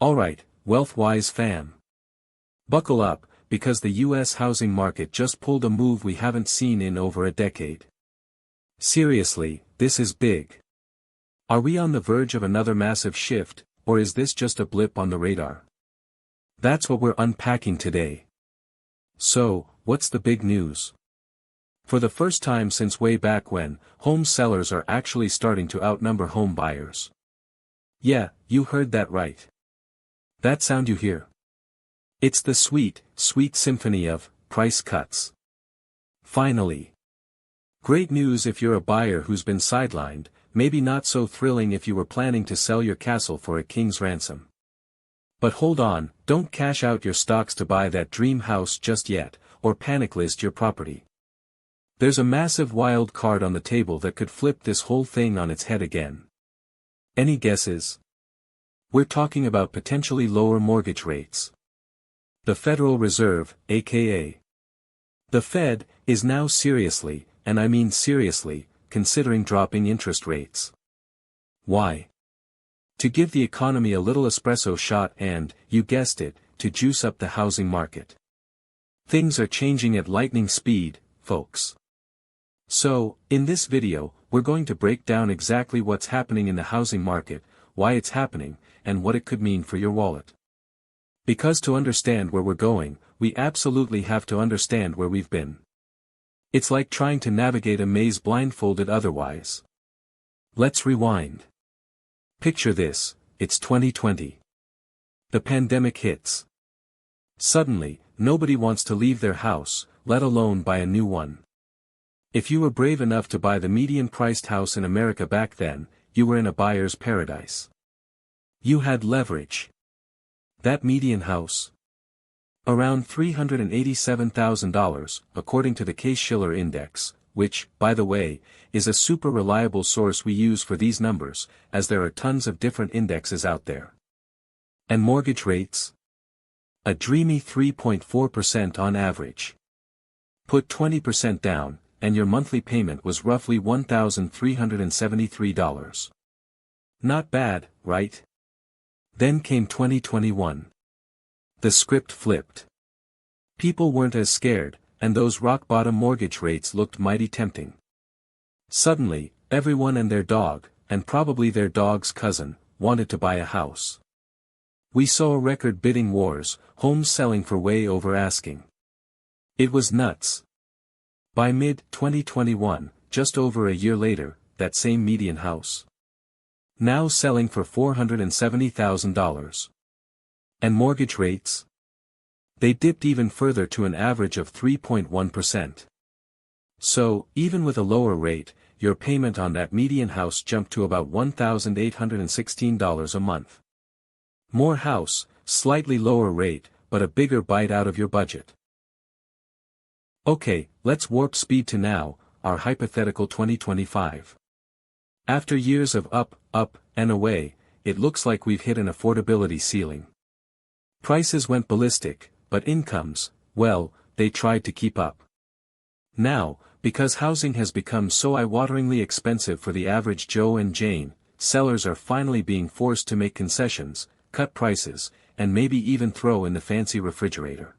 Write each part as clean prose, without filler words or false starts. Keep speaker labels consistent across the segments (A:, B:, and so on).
A: Alright, wealth-wise fam. Buckle up, because the US housing market just pulled a move we haven't seen in over a decade. Seriously, this is big. Are we on the verge of another massive shift, or is this just a blip on the radar? That's what we're unpacking today. So, what's the big news? For the first time since way back when, home sellers are actually starting to outnumber home buyers. Yeah, you heard that right. That sound you hear? It's the sweet, sweet symphony of price cuts. Finally. Great news if you're a buyer who's been sidelined, maybe not so thrilling if you were planning to sell your castle for a king's ransom. But hold on, don't cash out your stocks to buy that dream house just yet, or panic list your property. There's a massive wild card on the table that could flip this whole thing on its head again. Any guesses? We're talking about potentially lower mortgage rates. The Federal Reserve, aka the Fed, is now seriously, and I mean seriously, considering dropping interest rates. Why? To give the economy a little espresso shot and, you guessed it, to juice up the housing market. Things are changing at lightning speed, folks. So, in this video, we're going to break down exactly what's happening in the housing market, why it's happening, and what it could mean for your wallet. Because to understand where we're going, we absolutely have to understand where we've been. It's like trying to navigate a maze blindfolded otherwise. Let's rewind. Picture this, it's 2020. The pandemic hits. Suddenly, nobody wants to leave their house, let alone buy a new one. If you were brave enough to buy the median-priced house in America back then, you were in a buyer's paradise. You had leverage. That median house? Around $387,000, according to the Case-Shiller Index, which, by the way, is a super reliable source we use for these numbers, as there are tons of different indexes out there. And mortgage rates? A dreamy 3.4% on average. Put 20% down, and your monthly payment was roughly $1,373. Not bad, right? Then came 2021. The script flipped. People weren't as scared, and those rock-bottom mortgage rates looked mighty tempting. Suddenly, everyone and their dog, and probably their dog's cousin, wanted to buy a house. We saw record bidding wars, homes selling for way over asking. It was nuts. By mid-2021, just over a year later, that same median house. Now selling for $470,000. And mortgage rates? They dipped even further to an average of 3.1%. So, even with a lower rate, your payment on that median house jumped to about $1,816 a month. More house, slightly lower rate, but a bigger bite out of your budget. Okay, let's warp speed to now, our hypothetical 2025. After years of up, and away, it looks like we've hit an affordability ceiling. Prices went ballistic, but incomes, well, they tried to keep up. Now, because housing has become so eye-wateringly expensive for the average Joe and Jane, sellers are finally being forced to make concessions, cut prices, and maybe even throw in the fancy refrigerator.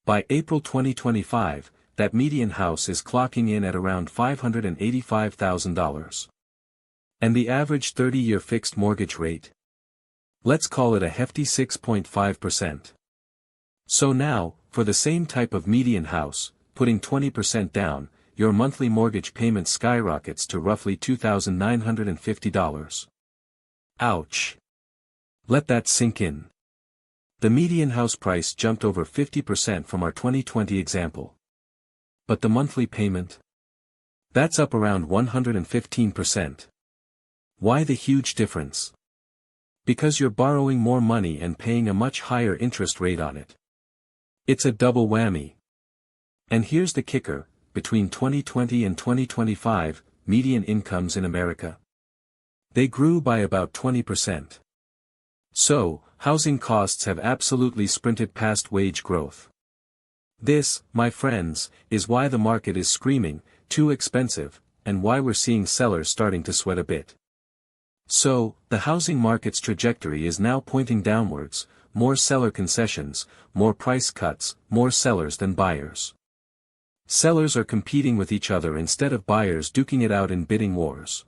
A: By April 2025, that median house is clocking in at around $585,000. And the average 30-year fixed mortgage rate? Let's call it a hefty 6.5%. So now, for the same type of median house, putting 20% down, your monthly mortgage payment skyrockets to roughly $2,950. Ouch. Let that sink in. The median house price jumped over 50% from our 2020 example. But the monthly payment? That's up around 115%. Why the huge difference? Because you're borrowing more money and paying a much higher interest rate on it. It's a double whammy. And here's the kicker, between 2020 and 2025, median incomes in America. They grew by about 20%. So, housing costs have absolutely sprinted past wage growth. This, my friends, is why the market is screaming, too expensive, and why we're seeing sellers starting to sweat a bit. So, the housing market's trajectory is now pointing downwards, more seller concessions, more price cuts, more sellers than buyers. Sellers are competing with each other instead of buyers duking it out in bidding wars.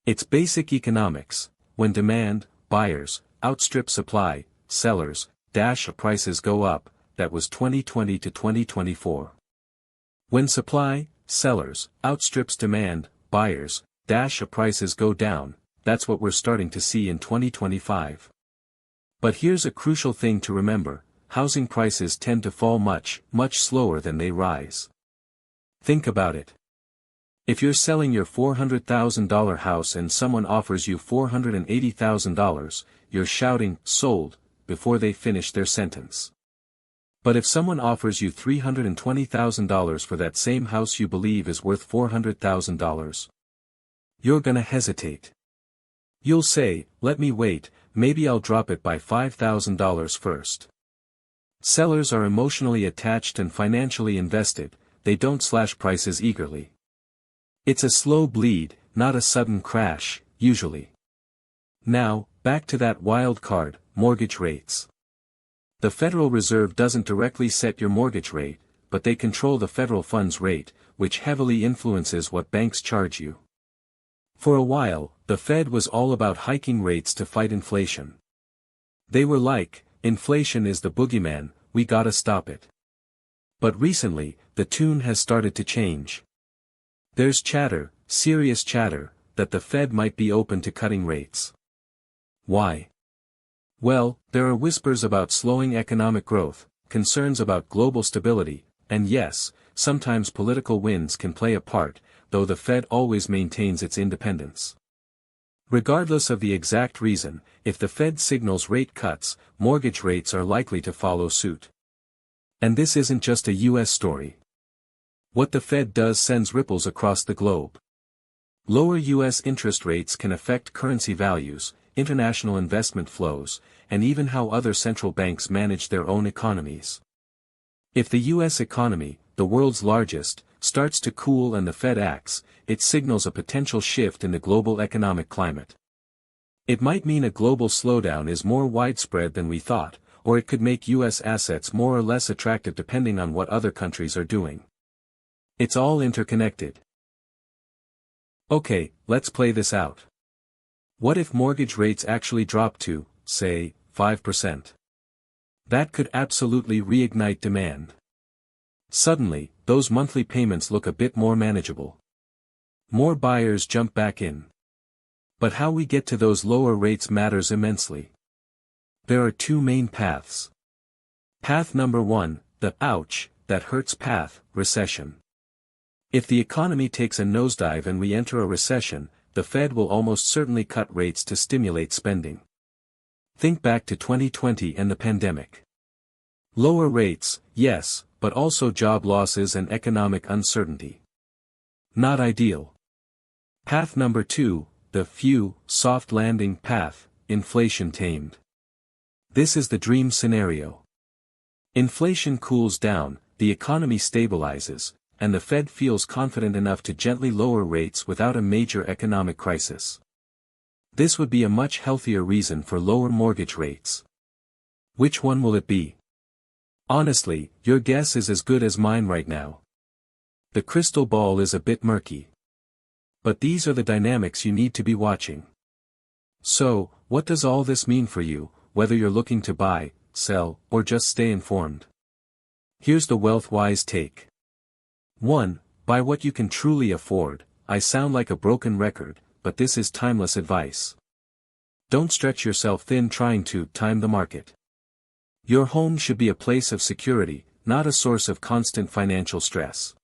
A: It's basic economics: when demand, buyers, outstrip supply, sellers, prices go up. That was 2020 to 2024. When supply, sellers, outstrips demand, buyers, prices go down. That's what we're starting to see in 2025. But here's a crucial thing to remember: housing prices tend to fall much, much slower than they rise. Think about it. If you're selling your $400,000 house and someone offers you $480,000, you're shouting, "Sold," before they finish their sentence. But if someone offers you $320,000 for that same house you believe is worth $400,000, you're gonna hesitate. You'll say, "Let me wait, maybe I'll drop it by $5,000 first." Sellers are emotionally attached and financially invested. They don't slash prices eagerly. It's a slow bleed, not a sudden crash, usually. Now, back to that wild card, mortgage rates. The Federal Reserve doesn't directly set your mortgage rate, but they control the federal funds rate, which heavily influences what banks charge you. For a while, the Fed was all about hiking rates to fight inflation. They were like, "Inflation is the boogeyman, we gotta stop it." But recently, the tune has started to change. There's chatter, serious chatter, that the Fed might be open to cutting rates. Why? Well, there are whispers about slowing economic growth, concerns about global stability, and yes, sometimes political winds can play a part, though the Fed always maintains its independence. Regardless of the exact reason, if the Fed signals rate cuts, mortgage rates are likely to follow suit. And this isn't just a US story. What the Fed does sends ripples across the globe. Lower US interest rates can affect currency values, international investment flows, and even how other central banks manage their own economies. If the US economy, the world's largest, starts to cool and the Fed acts, it signals a potential shift in the global economic climate. It might mean a global slowdown is more widespread than we thought, or it could make US assets more or less attractive depending on what other countries are doing. It's all interconnected. Okay, let's play this out. What if mortgage rates actually drop to, say, 5%? That could absolutely reignite demand. Suddenly, those monthly payments look a bit more manageable. More buyers jump back in. But how we get to those lower rates matters immensely. There are two main paths. Path number one, the ouch, that hurts path, recession. If the economy takes a nosedive and we enter a recession, the Fed will almost certainly cut rates to stimulate spending. Think back to 2020 and the pandemic. Lower rates, yes, but also job losses and economic uncertainty. Not ideal. Path number two, the soft landing path, inflation tamed. This is the dream scenario. Inflation cools down, the economy stabilizes, and the Fed feels confident enough to gently lower rates without a major economic crisis. This would be a much healthier reason for lower mortgage rates. Which one will it be? Honestly, your guess is as good as mine right now. The crystal ball is a bit murky. But these are the dynamics you need to be watching. So, what does all this mean for you, whether you're looking to buy, sell, or just stay informed? Here's the wealth-wise take. 1. Buy what you can truly afford. I sound like a broken record, but this is timeless advice. Don't stretch yourself thin trying to time the market. Your home should be a place of security, not a source of constant financial stress.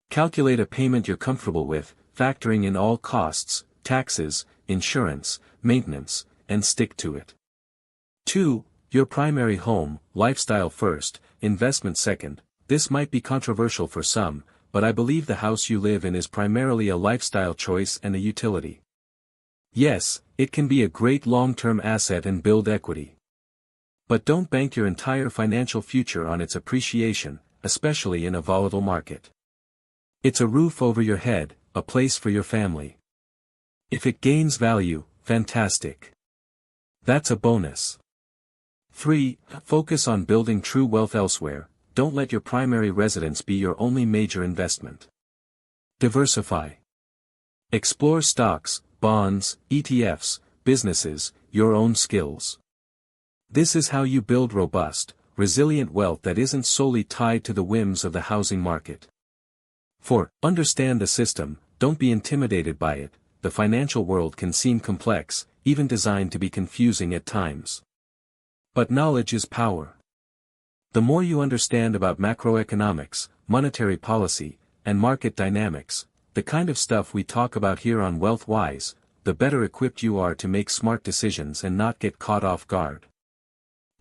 A: Calculate a payment you're comfortable with, factoring in all costs, taxes, insurance, maintenance, and stick to it. 2. Your primary home, lifestyle first, investment second. This might be controversial for some, but I believe the house you live in is primarily a lifestyle choice and a utility. Yes, it can be a great long-term asset and build equity. But don't bank your entire financial future on its appreciation, especially in a volatile market. It's a roof over your head, a place for your family. If it gains value, fantastic. That's a bonus. 3. Focus on building true wealth elsewhere. Don't let your primary residence be your only major investment. Diversify. Explore stocks, bonds, ETFs, businesses, your own skills. This is how you build robust, resilient wealth that isn't solely tied to the whims of the housing market. 4. Understand the system, don't be intimidated by it. The financial world can seem complex, even designed to be confusing at times. But knowledge is power. The more you understand about macroeconomics, monetary policy, and market dynamics, the kind of stuff we talk about here on WealthWise, the better equipped you are to make smart decisions and not get caught off guard.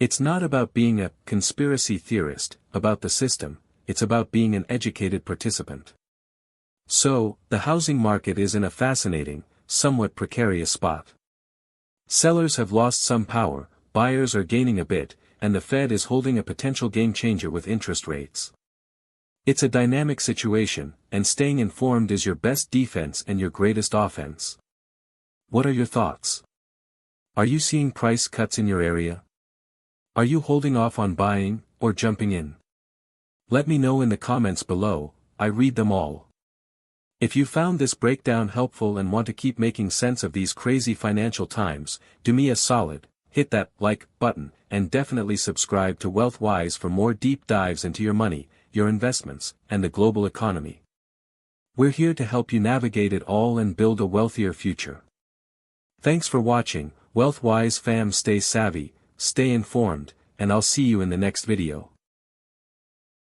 A: It's not about being a conspiracy theorist about the system, it's about being an educated participant. So, the housing market is in a fascinating, somewhat precarious spot. Sellers have lost some power, buyers are gaining a bit, and the Fed is holding a potential game changer with interest rates. It's a dynamic situation, and staying informed is your best defense and your greatest offense. What are your thoughts? Are you seeing price cuts in your area? Are you holding off on buying, or jumping in? Let me know in the comments below, I read them all. If you found this breakdown helpful and want to keep making sense of these crazy financial times, do me a solid, hit that like button, and definitely subscribe to WealthWise for more deep dives into your money, your investments, and the global economy. We're here to help you navigate it all and build a wealthier future. Thanks for watching, WealthWise fam. Stay savvy, stay informed, and I'll see you in the next video.